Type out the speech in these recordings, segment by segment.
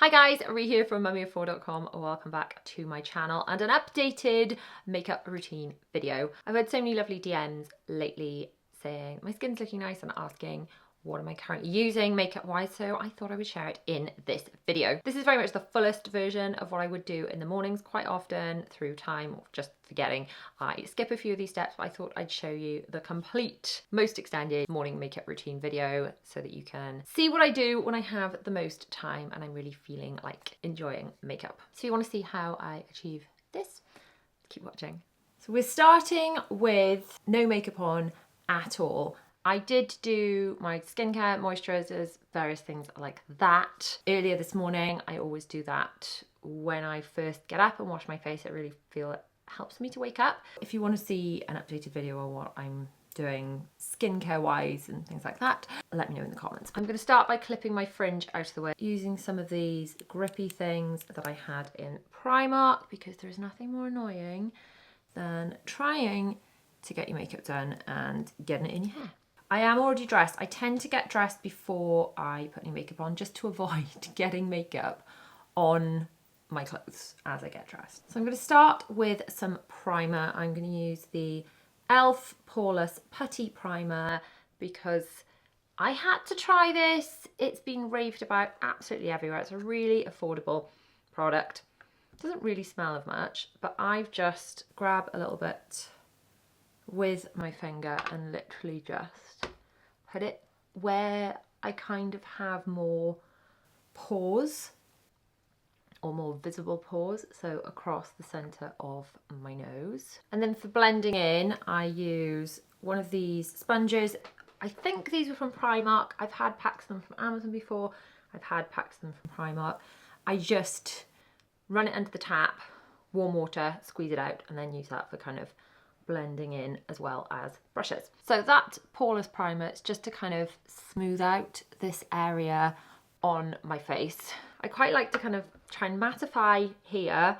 Hi guys, Ree here from mummyof4.com. Welcome back to my channel and an updated makeup routine video. I've had so many lovely DMs lately saying my skin's looking nice and asking what am I currently using makeup wise, so I thought I would share it in this video. This is very much the fullest version of what I would do in the mornings. Quite often through time or just forgetting, I skip a few of these steps, but I thought I'd show you the complete, most extended morning makeup routine video so that you can see what I do when I have the most time and I'm really feeling like enjoying makeup. So if you want to see how I achieve this, keep watching. So we're starting with no makeup on at all. I did do my skincare, moisturizers, various things like that earlier this morning. I always do that when I first get up and wash my face. I really feel it helps me to wake up. If you want to see an updated video on what I'm doing skincare wise and things like that, let me know in the comments. I'm going to start by clipping my fringe out of the way using some of these grippy things that I had in Primark, because there's nothing more annoying than trying to get your makeup done and getting it in your hair. I am already dressed. I tend to get dressed before I put any makeup on just to avoid getting makeup on my clothes as I get dressed. So I'm going to start with some primer. I'm going to use the e.l.f. Poreless Putty Primer because I had to try this. It's been raved about absolutely everywhere. It's a really affordable product. It doesn't really smell of much, but I've just grabbed a little bit with my finger and literally just put it where I kind of have more pores or more visible pores, so across the center of my nose. And then for blending in, I use one of these sponges. I think these were from Primark. I've had packs of them from Amazon before. I've had packs of them from Primark. I just run it under the tap, warm water, squeeze it out, and then use that for kind of blending in as well as brushes. So that poreless primer is just to kind of smooth out this area on my face. I quite like to kind of try and mattify here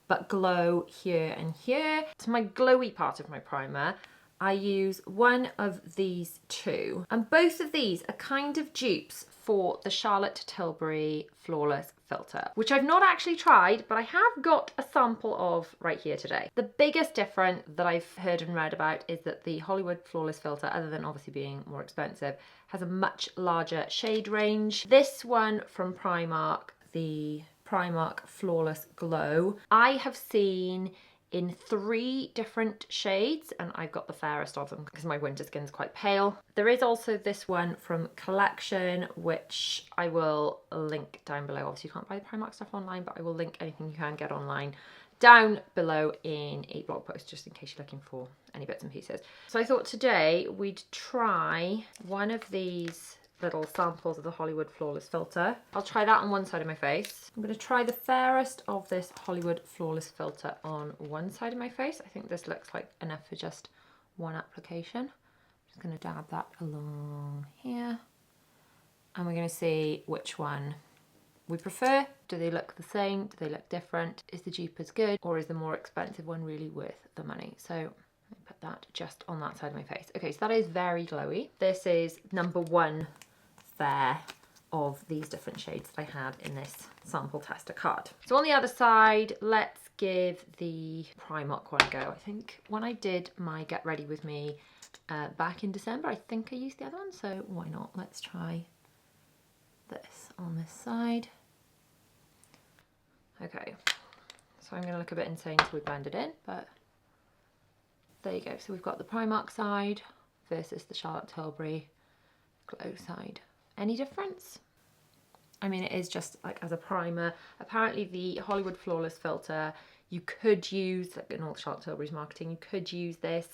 but glow here and here. To my glowy part of my primer, I use one of these two, and both of these are kind of dupes for the Charlotte Tilbury Flawless Filter, which I've not actually tried, but I have got a sample of right here today. The biggest difference that I've heard and read about is that the Hollywood Flawless Filter, other than obviously being more expensive, has a much larger shade range. This one from Primark, the Primark Flawless Glow, I have seen in 3 different shades, and I've got the fairest of them because my winter skin's quite pale. There is also this one from Collection, which I will link down below. Obviously you can't buy the Primark stuff online, but I will link anything you can get online down below in a blog post, just in case you're looking for any bits and pieces. So I thought today we'd try one of these little samples of the Hollywood Flawless Filter. I'll try that on one side of my face. I'm going to try the fairest of this Hollywood Flawless Filter on one side of my face. I think this looks like enough for just one application. I'm just going to dab that along here. And we're going to see which one we prefer. Do they look the same? Do they look different? Is the dupe as good? Or is the more expensive one really worth the money? So let me put that just on that side of my face. Okay, so that is very glowy. This is number 1 fair of these different shades that I had in this sample tester card. So on the other side, let's give the Primark one a go. I think when I did my Get Ready With Me back in December, I think I used the other one, so why not? Let's try this on this side. Okay, so I'm going to look a bit insane until we blend it in, but there you go. So we've got the Primark side versus the Charlotte Tilbury Glow side. Any difference? I mean, it is just like as a primer. Apparently the Hollywood Flawless Filter, you could use, like in all Charlotte Tilbury's marketing, you could use this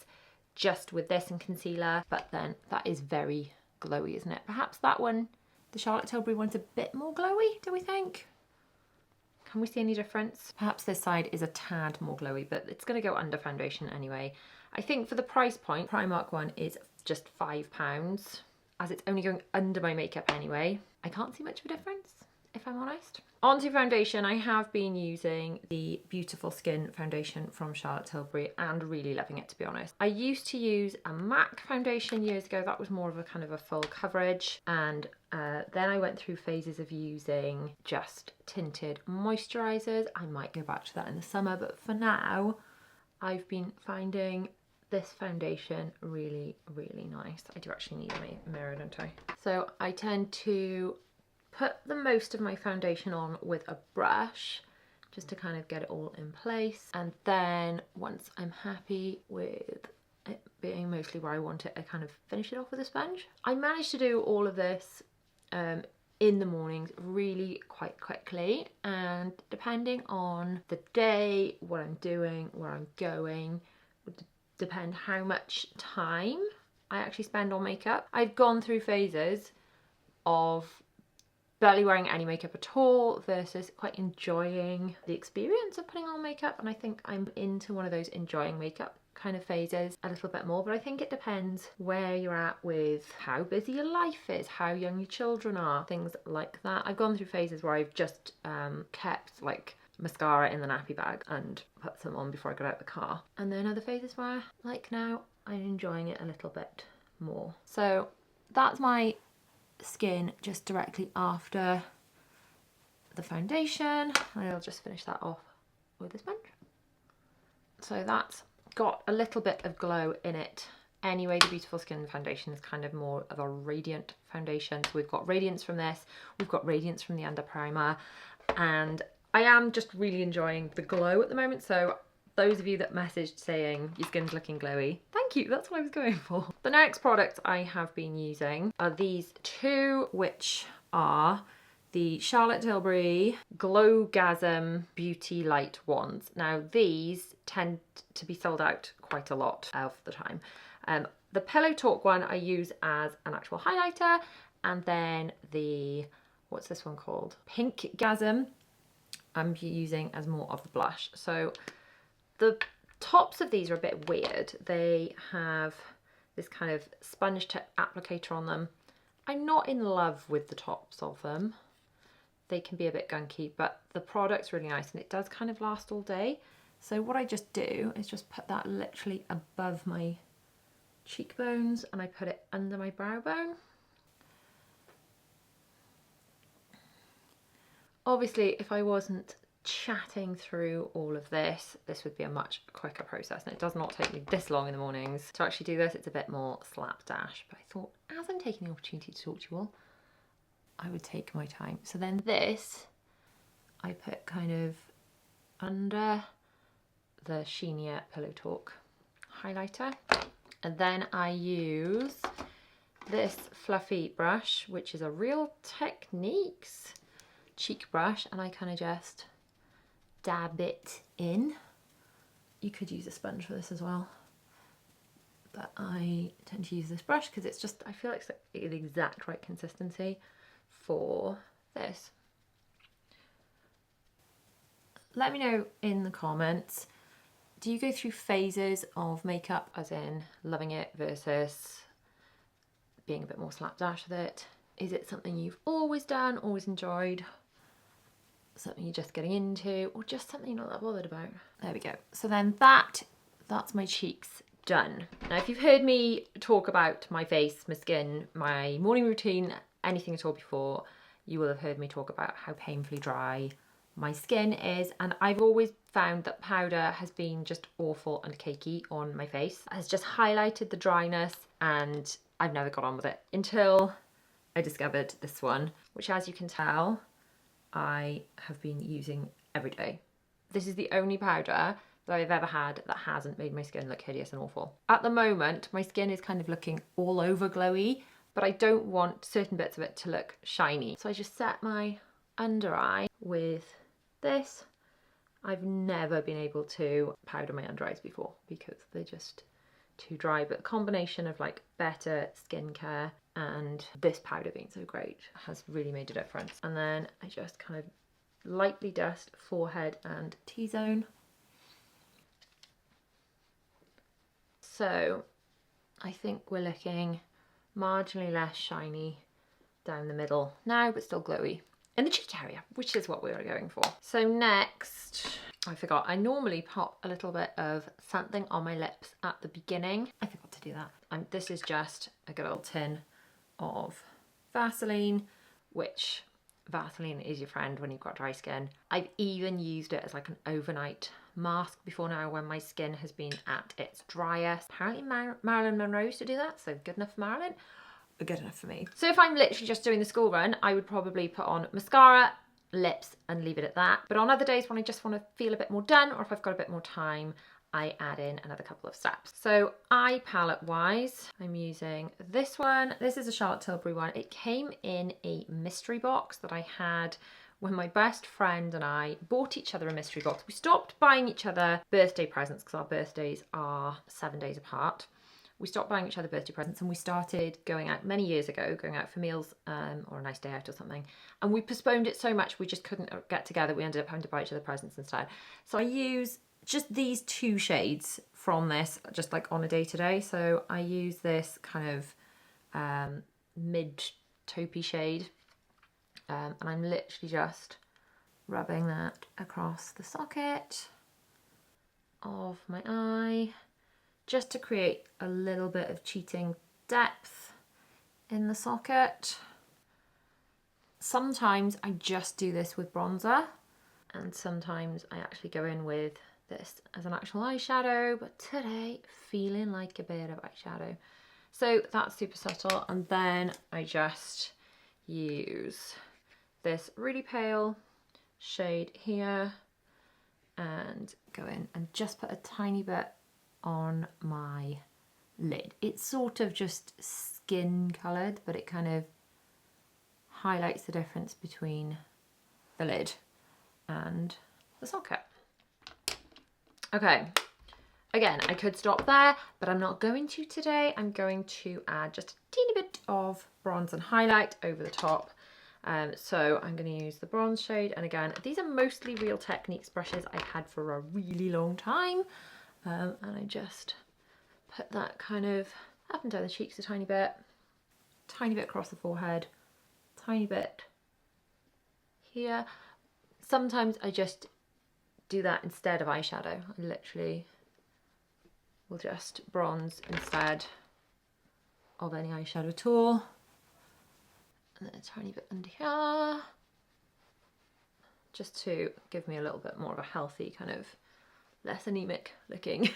just with this and concealer, but then that is very glowy, isn't it? Perhaps that one, the Charlotte Tilbury one's a bit more glowy, do we think? Can we see any difference? Perhaps this side is a tad more glowy, but it's going to go under foundation anyway. I think for the price point, Primark one is just £5. As it's only going under my makeup anyway, I can't see much of a difference. if I'm honest. Onto foundation, I have been using the Beautiful Skin foundation from Charlotte Tilbury and really loving it, to be honest. I used to use a MAC foundation years ago. That was more of a kind of a full coverage, and then I went through phases of using just tinted moisturizers. I might go back to that in the summer, but for now I've been finding this foundation really, really nice. I do actually need a mirror, don't I? So I tend to put the most of my foundation on with a brush just to kind of get it all in place, and then once I'm happy with it being mostly where I want it, I kind of finish it off with a sponge. I managed to do all of this in the mornings really quite quickly, and depending on the day, what I'm doing, where I'm going, would depend how much time I actually spend on makeup. I've gone through phases of barely wearing any makeup at all versus quite enjoying the experience of putting on makeup, and I think I'm into one of those enjoying makeup kind of phases a little bit more. But I think it depends where you're at with how busy your life is, how young your children are, things like that. I've gone through phases where I've just kept like mascara in the nappy bag and put some on before I got out the car, and then other phases where, like now, I'm enjoying it a little bit more. So that's my skin just directly after the foundation, and I'll just finish that off with a sponge. So that's got a little bit of glow in it anyway. The Beautiful Skin foundation is kind of more of a radiant foundation, so we've got radiance from this, we've got radiance from the under primer, and I am just really enjoying the glow at the moment. So those of you that messaged saying your skin's looking glowy, thank you, that's what I was going for. The next product I have been using are these two, which are the Charlotte Tilbury Glowgasm Beauty Light Wands. Now these tend to be sold out quite a lot of the time. The Pillow Talk one I use as an actual highlighter, and then the, what's this one called? Pink Gasm, I'm using as more of a blush. So the tops of these are a bit weird. They have this kind of sponge tip applicator on them. I'm not in love with the tops of them. They can be a bit gunky, but the product's really nice and it does kind of last all day. So what I just do is just put that literally above my cheekbones, and I put it under my brow bone. Obviously, if I wasn't chatting through all of this, this would be a much quicker process, and it does not take me this long in the mornings to actually do this. It's a bit more slapdash, but I thought as I'm taking the opportunity to talk to you all, I would take my time. So then this I put kind of under the Sheenia Pillow Talk highlighter, and then I use this fluffy brush, which is a Real Techniques cheek brush, and I kind of just dab it in. You could use a sponge for this as well, but I tend to use this brush because it's just, I feel like it's the exact right consistency for this. Let me know in the comments, do you go through phases of makeup, as in loving it versus being a bit more slapdash with it? Is it something you've always done, always enjoyed? Something you're just getting into, or just something you're not that bothered about? There we go. So then that's my cheeks done. Now, if you've heard me talk about my face, my skin, my morning routine, anything at all before, you will have heard me talk about how painfully dry my skin is, and I've always found that powder has been just awful and cakey on my face. It has just highlighted the dryness, and I've never got on with it until I discovered this one, which, as you can tell, I have been using every day. This is the only powder that I've ever had that hasn't made my skin look hideous and awful. At the moment, my skin is kind of looking all over glowy, but I don't want certain bits of it to look shiny. So I just set my under eye with this. I've never been able to powder my under eyes before because they're just too dry, but the combination of like better skincare and this powder being so great has really made a difference. And then I just kind of lightly dust forehead and T-zone. So I think we're looking marginally less shiny down the middle now, but still glowy in the cheek area, which is what we were going for. So next, I forgot, I normally pop a little bit of something on my lips at the beginning. I forgot to do that. This is just a good old tin of Vaseline, which Vaseline is your friend when you've got dry skin. I've even used it as like an overnight mask before now when my skin has been at its driest. Apparently Marilyn Monroe used to do that, so good enough for Marilyn, but good enough for me. So if I'm literally just doing the school run, I would probably put on mascara, lips, and leave it at that. But on other days when I just want to feel a bit more done, or if I've got a bit more time, I add in another couple of steps. So eye palette wise, I'm using this one. This is a Charlotte Tilbury one. It came in a mystery box that I had when my best friend and I bought each other a mystery box. We stopped buying each other birthday presents because our birthdays are 7 days apart. We stopped buying each other birthday presents and we started going out many years ago, going out for meals or a nice day out or something. And we postponed it so much we just couldn't get together. We ended up having to buy each other presents instead. So I use just these two shades from this, just like on a day-to-day. So I use this kind of mid-taupey shade. And I'm literally just rubbing that across the socket of my eye, just to create a little bit of cheating depth in the socket. Sometimes I just do this with bronzer, and sometimes I actually go in with this as an actual eyeshadow, but today feeling like a bit of eyeshadow. So that's super subtle, and then I just use this really pale shade here and go in and just put a tiny bit on my lid. It's sort of just skin coloured, but it kind of highlights the difference between the lid and the socket. Okay, again, I could stop there, but I'm not going to today. I'm going to add just a teeny bit of bronze and highlight over the top. So I'm going to use the bronze shade, and again, these are mostly Real Techniques brushes I've had for a really long time, and I just put that kind of up and down the cheeks a tiny bit across the forehead, tiny bit here. Sometimes I just do that instead of eyeshadow. I literally will just bronze instead of any eyeshadow at all. And then a tiny bit under here, just to give me a little bit more of a healthy, kind of less anemic looking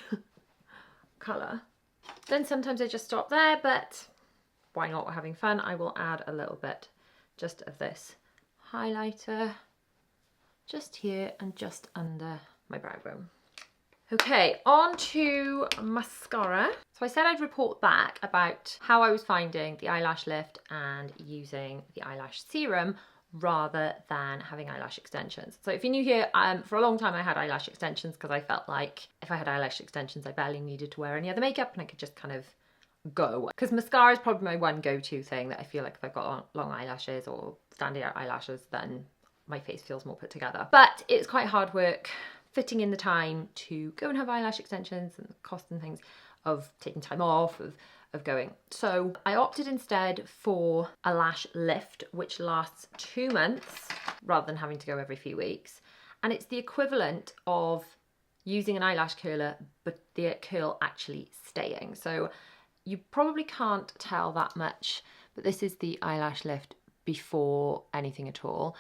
colour. Then sometimes I just stop there, but why not? We're having fun. I will add a little bit just of this highlighter just here and just under my brow bone. Okay, on to mascara. So I said I'd report back about how I was finding the eyelash lift and using the eyelash serum rather than having eyelash extensions. So if you're new here, for a long time I had eyelash extensions because I felt like if I had eyelash extensions I barely needed to wear any other makeup and I could just kind of go. Because mascara is probably my one go-to thing that I feel like if I've got long eyelashes or standing out eyelashes, then my face feels more put together. But it's quite hard work fitting in the time to go and have eyelash extensions and the cost and things of taking time off, of going. So I opted instead for a lash lift, which lasts 2 months rather than having to go every few weeks. And it's the equivalent of using an eyelash curler, but the curl actually staying. So you probably can't tell that much, but this is the eyelash lift before anything at all.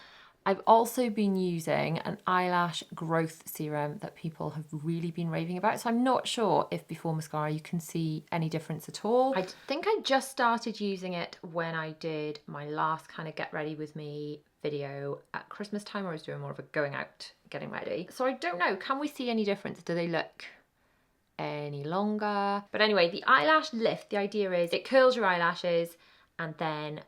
I've also been using an eyelash growth serum that people have really been raving about. So I'm not sure if before mascara you can see any difference at all. I think I just started using it when I did my last kind of get ready with me video at Christmas time, where I was doing more of a going out, getting ready. So I don't know, can we see any difference? Do they look any longer? But anyway, the eyelash lift, the idea is it curls your eyelashes, and then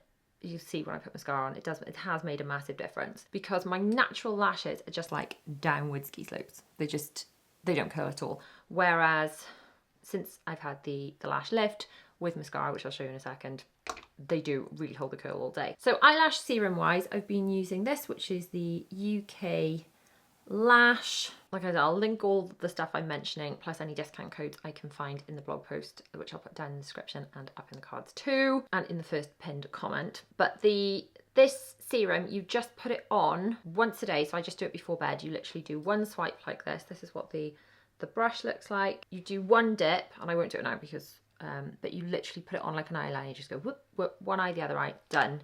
you see when I put mascara on, it has made a massive difference, because my natural lashes are just like downward ski slopes. They don't curl at all. Whereas since I've had the lash lift with mascara, which I'll show you in a second, they do really hold the curl all day. So eyelash serum wise, I've been using this, which is the UK Lash. Like I said, I'll link all the stuff I'm mentioning plus any discount codes I can find in the blog post, which I'll put down in the description and up in the cards too, and in the first pinned comment. But the This serum, you just put it on once a day. So I just do it before bed. You literally do one swipe like this. This is what the brush looks like. You do one dip, and I won't do it now because, but you literally put it on like an eyeliner. You just go whoop, whoop, one eye, the other eye, done.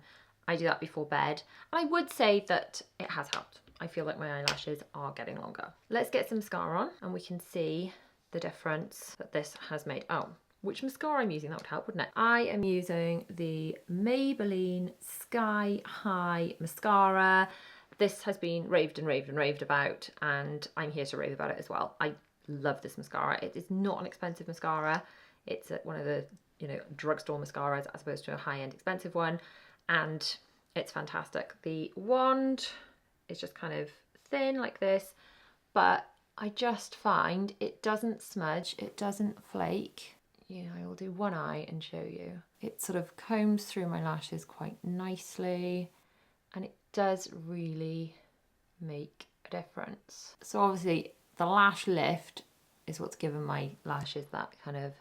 I do that before bed. And I would say that it has helped. I feel like my eyelashes are getting longer. Let's get some mascara on and we can see the difference that this has made. Oh, which mascara I'm using, that would help, wouldn't it? I am using the Maybelline Sky High Mascara. This has been raved and raved and raved about, and I'm here to rave about it as well. I love this mascara. It is not an expensive mascara. It's one of the, you know, drugstore mascaras as opposed to a high-end expensive one, and it's fantastic. The wand is just kind of thin like this, but I just find it doesn't smudge, it doesn't flake. Yeah, I will do one eye and show you. It sort of combs through my lashes quite nicely, and it does really make a difference. So obviously the lash lift is what's given my lashes that kind of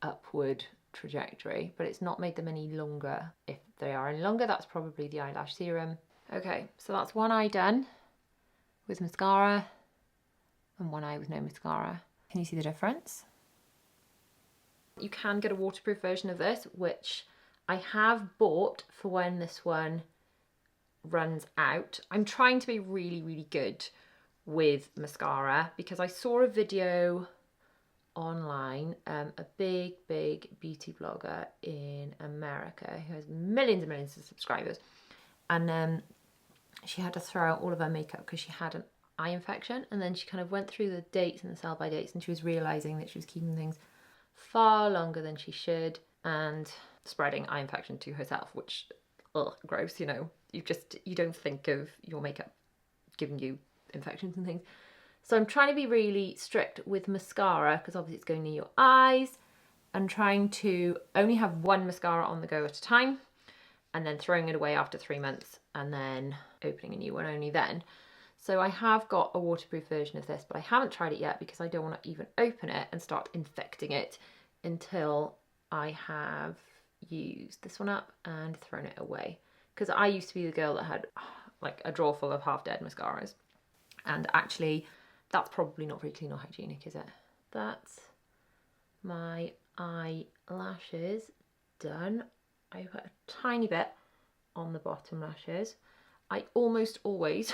upward trajectory, but it's not made them any longer. If they are any longer, that's probably the eyelash serum. Okay, so that's one eye done with mascara and one eye with no mascara. Can you see the difference? You can get a waterproof version of this, which I have bought for when this one runs out. I'm trying to be really, really good with mascara because I saw a video online, a big beauty blogger in America who has millions and millions of subscribers, and she had to throw out all of her makeup because she had an eye infection, and then she kind of went through the dates and the sell by dates, and she was realizing that she was keeping things far longer than she should and spreading eye infection to herself, which, ugh, gross, you know. You don't think of your makeup giving you infections and things. So I'm trying to be really strict with mascara because obviously it's going near your eyes, and trying to only have one mascara on the go at a time and then throwing it away after 3 months and then opening a new one only then. So I have got a waterproof version of this, but I haven't tried it yet because I don't want to even open it and start infecting it until I have used this one up and thrown it away. Because I used to be the girl that had like a drawer full of half-dead mascaras. And actually, that's probably not very clean or hygienic, is it? That's my eyelashes done. I put a tiny bit on the bottom lashes. I almost always...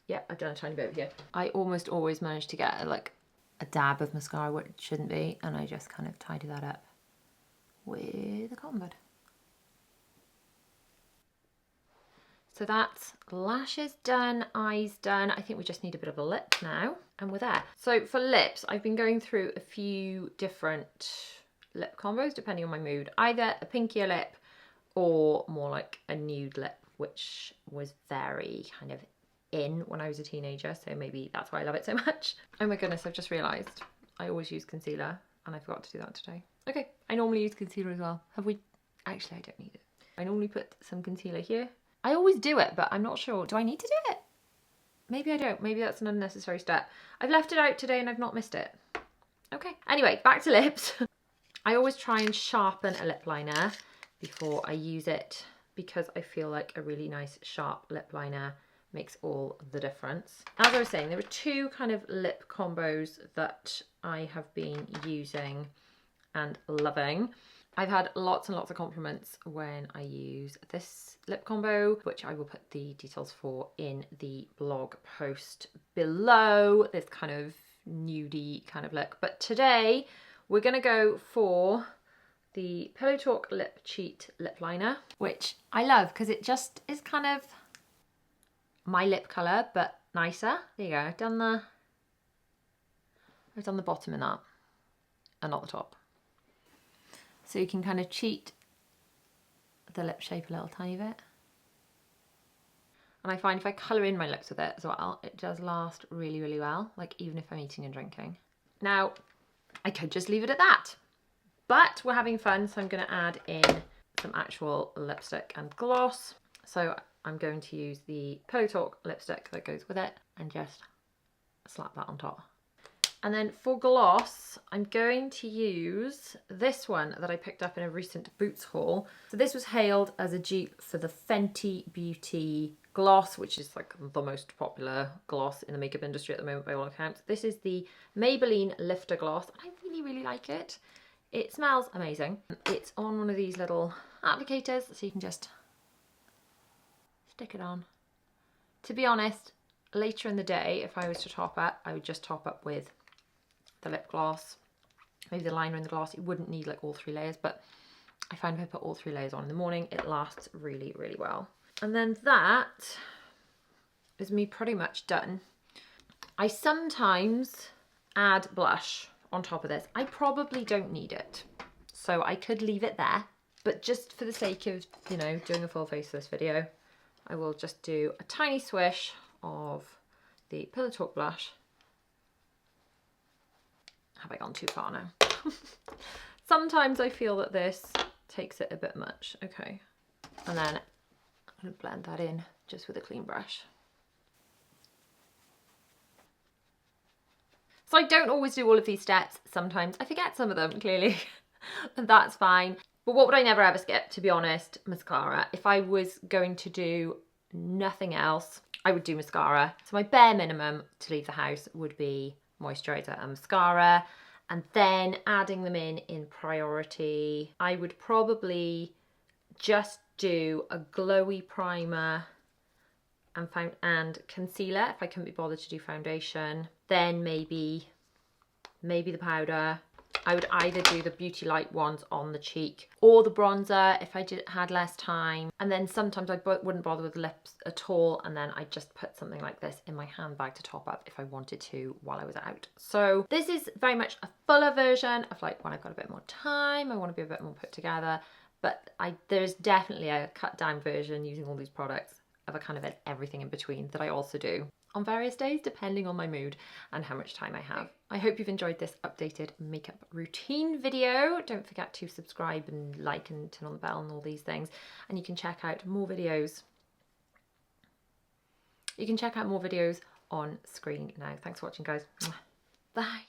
yeah, I've done a tiny bit over here. I almost always manage to get like a dab of mascara where it shouldn't be, and I just kind of tidy that up with a cotton bud. So that's lashes done, eyes done. I think we just need a bit of a lip now, and we're there. So for lips, I've been going through a few different lip combos depending on my mood. Either a pinkier lip or more like a nude lip, which was very kind of in when I was a teenager, so maybe that's why I love it so much. Oh my goodness, I've just realised I always use concealer and I forgot to do that today. Okay, I normally use concealer as well. Have we? Actually, I don't need it. I normally put some concealer here. I always do it, but I'm not sure. Do I need to do it? Maybe I don't. Maybe that's an unnecessary step. I've left it out today and I've not missed it. Okay, anyway, back to lips. I always try and sharpen a lip liner before I use it because I feel like a really nice sharp lip liner makes all the difference. As I was saying, there are two kind of lip combos that I have been using and loving. I've had lots and lots of compliments when I use this lip combo, which I will put the details for in the blog post below, this kind of nudie kind of look. But today we're gonna go for the Pillow Talk Lip Cheat lip liner, which I love because it just is kind of my lip colour, but nicer. There you go, I've done the bottom in that and not the top. So you can kind of cheat the lip shape a little tiny bit. And I find if I colour in my lips with it as well, it does last really, really well, like even if I'm eating and drinking. Now, I could just leave it at that, but we're having fun, so I'm going to add in some actual lipstick and gloss. So I'm going to use the Pillow Talk lipstick that goes with it and just slap that on top. And then for gloss, I'm going to use this one that I picked up in a recent Boots haul. So this was hailed as a dupe for the Fenty Beauty gloss, which is like the most popular gloss in the makeup industry at the moment by all accounts. This is the Maybelline Lifter Gloss, and I really, really like it. It smells amazing. It's on one of these little applicators, so you can just stick it on. To be honest, later in the day, if I was to top up, I would just top up with the lip gloss, maybe the liner and the gloss. You wouldn't need like all 3 layers, but I find if I put all 3 layers on in the morning, it lasts really, really well. And then that is me pretty much done. I sometimes add blush on top of this. I probably don't need it, so I could leave it there, but just for the sake of, you know, doing a full face of this video, I will just do a tiny swish of the Pillow Talk blush. Have I gone too far now? Sometimes I feel that this takes it a bit much. Okay. And then I'm going to blend that in just with a clean brush. So I don't always do all of these steps. Sometimes I forget some of them, clearly. And that's fine. But what would I never ever skip, to be honest? Mascara. If I was going to do nothing else, I would do mascara. So my bare minimum to leave the house would be moisturizer and mascara, and then adding them in priority. I would probably just do a glowy primer and concealer if I couldn't be bothered to do foundation. Then maybe the powder. I would either do the Beauty Light ones on the cheek or the bronzer if I had less time. And then sometimes I wouldn't bother with lips at all, and then I just put something like this in my handbag to top up if I wanted to while I was out. So this is very much a fuller version of like when I've got a bit more time, I want to be a bit more put together. But there's definitely a cut down version using all these products of a kind of everything in between that I also do on various days depending on my mood and how much time I have. I hope you've enjoyed this updated makeup routine video. Don't forget to subscribe and like and turn on the bell and all these things. And you can check out more videos. You can check out more videos on screen now. Thanks for watching, guys. Bye.